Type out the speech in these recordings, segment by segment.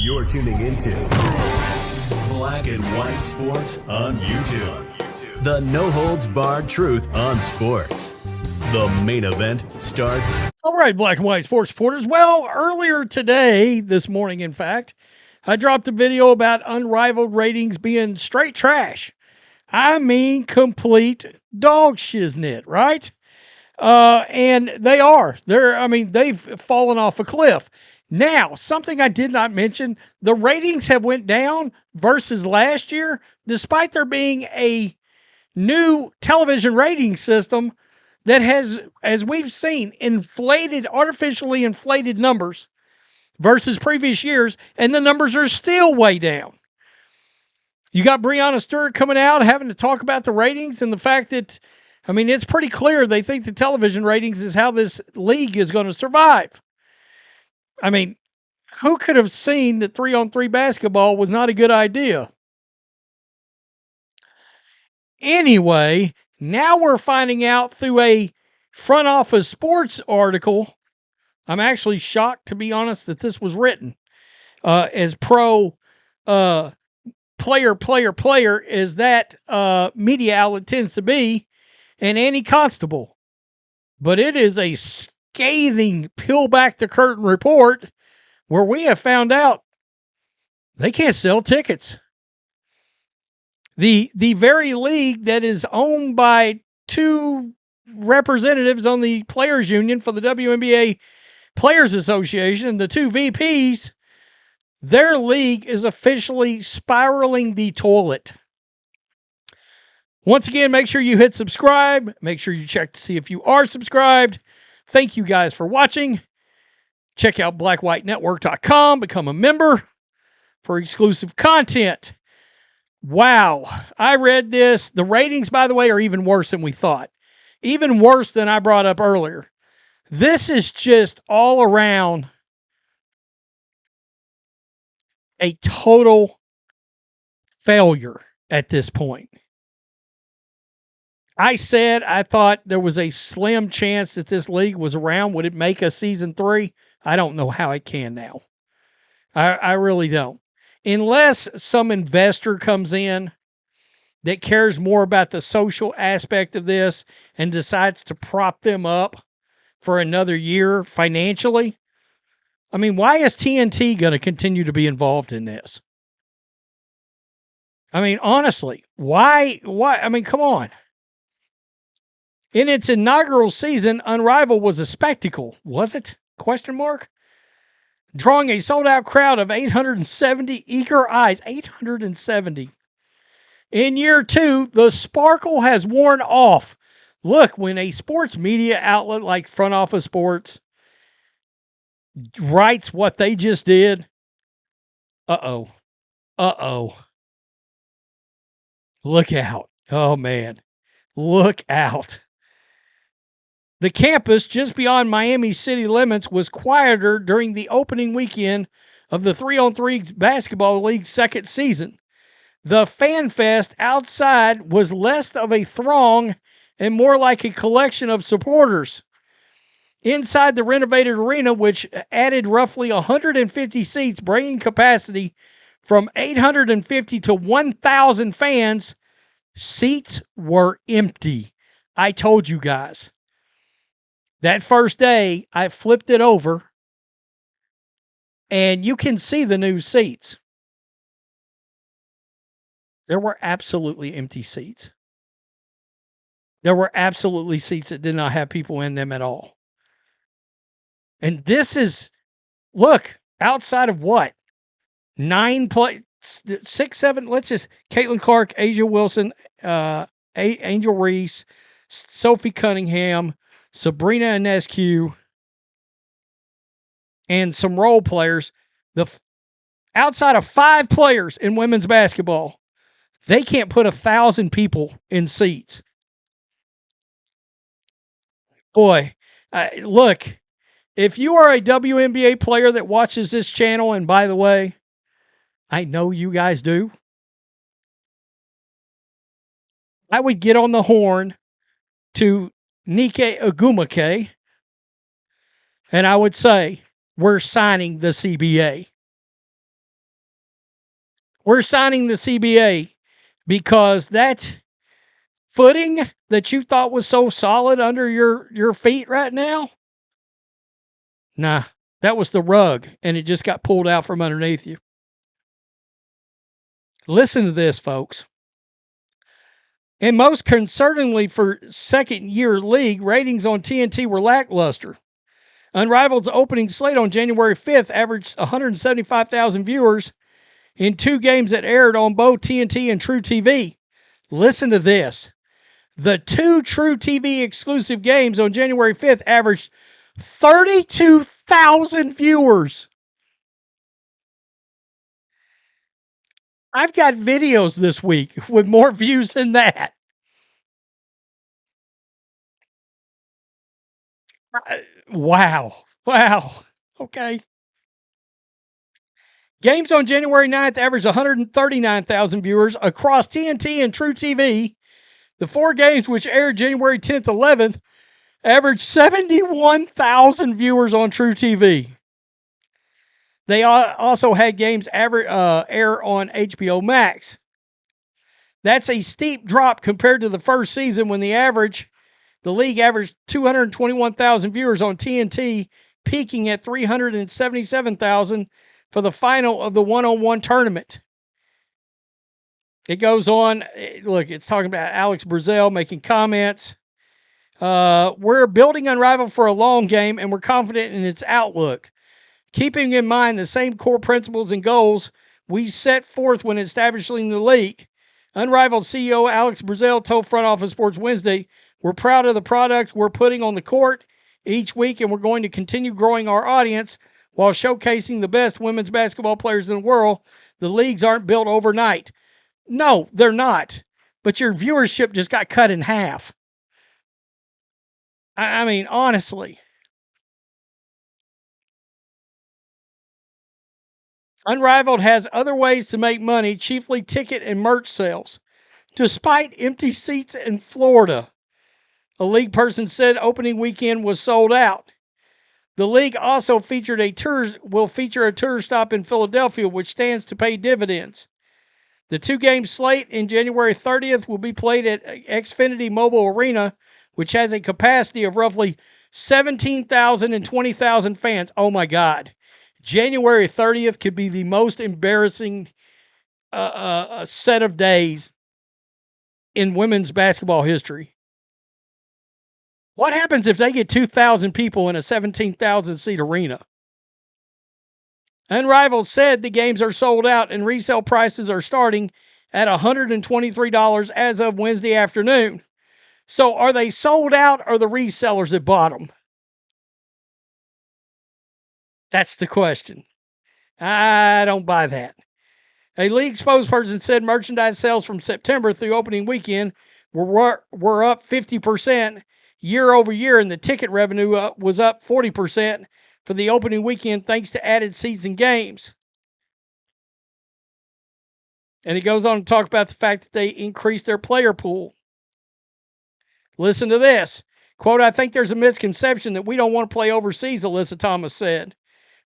You're tuning into Black and White Sports on YouTube. The no-holds-barred truth on sports. The main event starts. All right, Black and White Sports supporters. Well, earlier today, this morning, in fact, I dropped a video about Unrivaled ratings being straight trash. I mean, complete dog shiznit, right? And they are. They've fallen off a cliff. Now, something I did not mention, the ratings have went down versus last year, despite there being a new television rating system that has, as we've seen, artificially inflated numbers versus previous years, and the numbers are still way down. You got Breonna Stewart coming out having to talk about the ratings and the fact that, it's pretty clear they think the television ratings is how this league is going to survive. Who could have seen that 3-on-3 basketball was not a good idea? Anyway, now we're finding out through a front office sports article. I'm actually shocked, to be honest, that this was written as pro player as that media outlet tends to be, and Annie Constable. But it is a scathing peel back the curtain report where we have found out they can't sell tickets. The very league that is owned by two representatives on the Players Union for the WNBA Players Association, the two VPs, their league is officially spiraling the toilet. Once again, make sure you hit subscribe. Make sure you check to see if you are subscribed. Thank you guys for watching. Check out blackwhitenetwork.com. Become a member for exclusive content. Wow. I read this. The ratings, by the way, are even worse than we thought. Even worse than I brought up earlier. This is just all around a total failure at this point. I said I thought there was a slim chance that this league was around. Would it make a season 3? I don't know how it can now. I really don't. Unless some investor comes in that cares more about the social aspect of this and decides to prop them up for another year financially. Why is TNT going to continue to be involved in this? Honestly, why? Come on. In its inaugural season, Unrivaled was a spectacle. Was it? ? Drawing a sold-out crowd of 870 eager eyes. 870. In year 2, the sparkle has worn off. Look, when a sports media outlet like Front Office Sports writes what they just did, uh-oh. Look out. Oh, man. Look out. The campus just beyond Miami city limits was quieter during the opening weekend of the 3-on-3 Basketball League's second season. The Fan Fest outside was less of a throng and more like a collection of supporters. Inside the renovated arena, which added roughly 150 seats, bringing capacity from 850 to 1,000 fans, seats were empty. I told you guys. That first day, I flipped it over, and you can see the new seats. There were absolutely empty seats. There were absolutely seats that did not have people in them at all. And this is, look, outside of what? 6, 7, Caitlin Clark, Asia Wilson, Angel Reese, Sophie Cunningham, Sabrina Ionescu, and some role players. Outside of 5 players in women's basketball, they can't put 1,000 people in seats. Boy, look, if you are a WNBA player that watches this channel, and by the way, I know you guys do, I would get on the horn to Nike Agumake, and I would say, we're signing the CBA. We're signing the CBA because that footing that you thought was so solid under your feet right now, nah, that was the rug, and it just got pulled out from underneath you. Listen to this, folks. And most concerningly for second-year league, ratings on TNT were lackluster. Unrivaled's opening slate on January 5th averaged 175,000 viewers in 2 games that aired on both TNT and True TV. Listen to this. The 2 True TV exclusive games on January 5th averaged 32,000 viewers. I've got videos this week with more views than that. Wow. Okay. Games on January 9th averaged 139,000 viewers across TNT and True TV. The 4 games, which aired January 10th, 11th, averaged 71,000 viewers on True TV. They also had games air on HBO Max. That's a steep drop compared to the first season when the league averaged 221,000 viewers on TNT, peaking at 377,000 for the final of the one-on-one tournament. It goes on. Look, it's talking about Alex Brazil making comments. We're building Unrivaled for a long game, and we're confident in its outlook. Keeping in mind the same core principles and goals we set forth when establishing the league. Unrivaled CEO Alex Brazil told Front Office Sports Wednesday, "We're proud of the product we're putting on the court each week, and we're going to continue growing our audience while showcasing the best women's basketball players in the world. The leagues aren't built overnight." No, they're not. But your viewership just got cut in half. I mean, honestly. Unrivaled has other ways to make money, chiefly ticket and merch sales. Despite empty seats in Florida, a league person said opening weekend was sold out. The league also will feature a tour stop in Philadelphia, which stands to pay dividends. The 2-game slate in January 30th will be played at Xfinity Mobile Arena, which has a capacity of roughly 17,000 and 20,000 fans. Oh my God. January 30th could be the most embarrassing set of days in women's basketball history. What happens if they get 2,000 people in a 17,000 seat arena? Unrivaled said the games are sold out and resale prices are starting at $123 as of Wednesday afternoon. So are they sold out or the resellers at bottom? That's the question. I don't buy that. A league spokesperson said merchandise sales from September through opening weekend were up 50% year over year, and the ticket revenue was up 40% for the opening weekend thanks to added seats and games. And he goes on to talk about the fact that they increased their player pool. Listen to this. Quote, "I think there's a misconception that we don't want to play overseas," Alyssa Thomas said.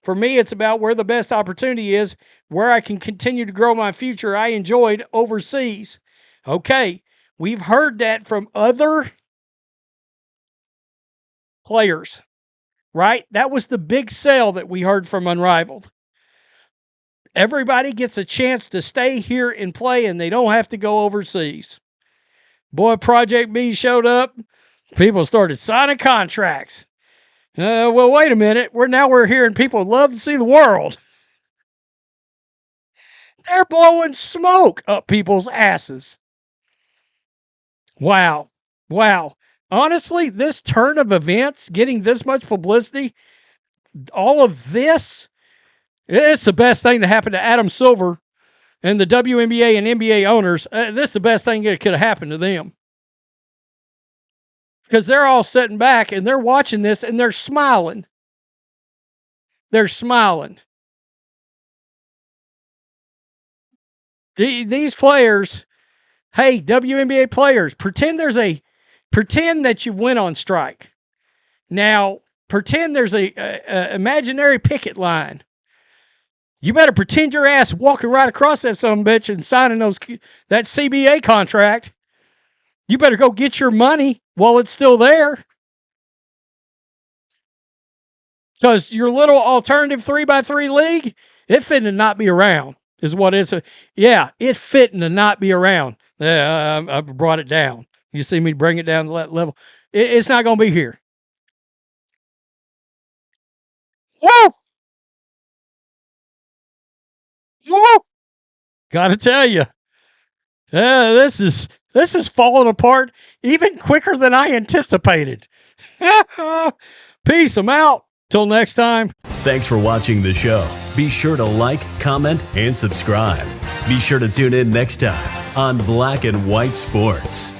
"For me, it's about where the best opportunity is, where I can continue to grow my future. I enjoyed overseas." Okay, we've heard that from other players, right? That was the big sell that we heard from Unrivaled. Everybody gets a chance to stay here and play, and they don't have to go overseas. Boy, Project B showed up. People started signing contracts. Well, wait a minute. We're hearing people love to see the world. They're blowing smoke up people's asses. Wow. Honestly, this turn of events, getting this much publicity, all of this, it's the best thing to happen to Adam Silver and the WNBA and NBA owners. This is the best thing that could have happened to them. Because they're all sitting back and they're watching this and they're smiling. They're smiling. These players, hey, WNBA players, pretend that you went on strike. Now, pretend there's a imaginary picket line. You better pretend your ass walking right across that son of a bitch and signing that CBA contract. You better go get your money while it's still there. Because your little alternative 3x3 league, it fitting to not be around, is what it's. It fitting to not be around. I brought it down. You see me bring it down to that level. It's not going to be here. Whoa! Whoa! Got to tell you, this is falling apart even quicker than I anticipated. Peace. I'm out. Till next time. Thanks for watching the show. Be sure to like, comment, and subscribe. Be sure to tune in next time on Black and White Sports.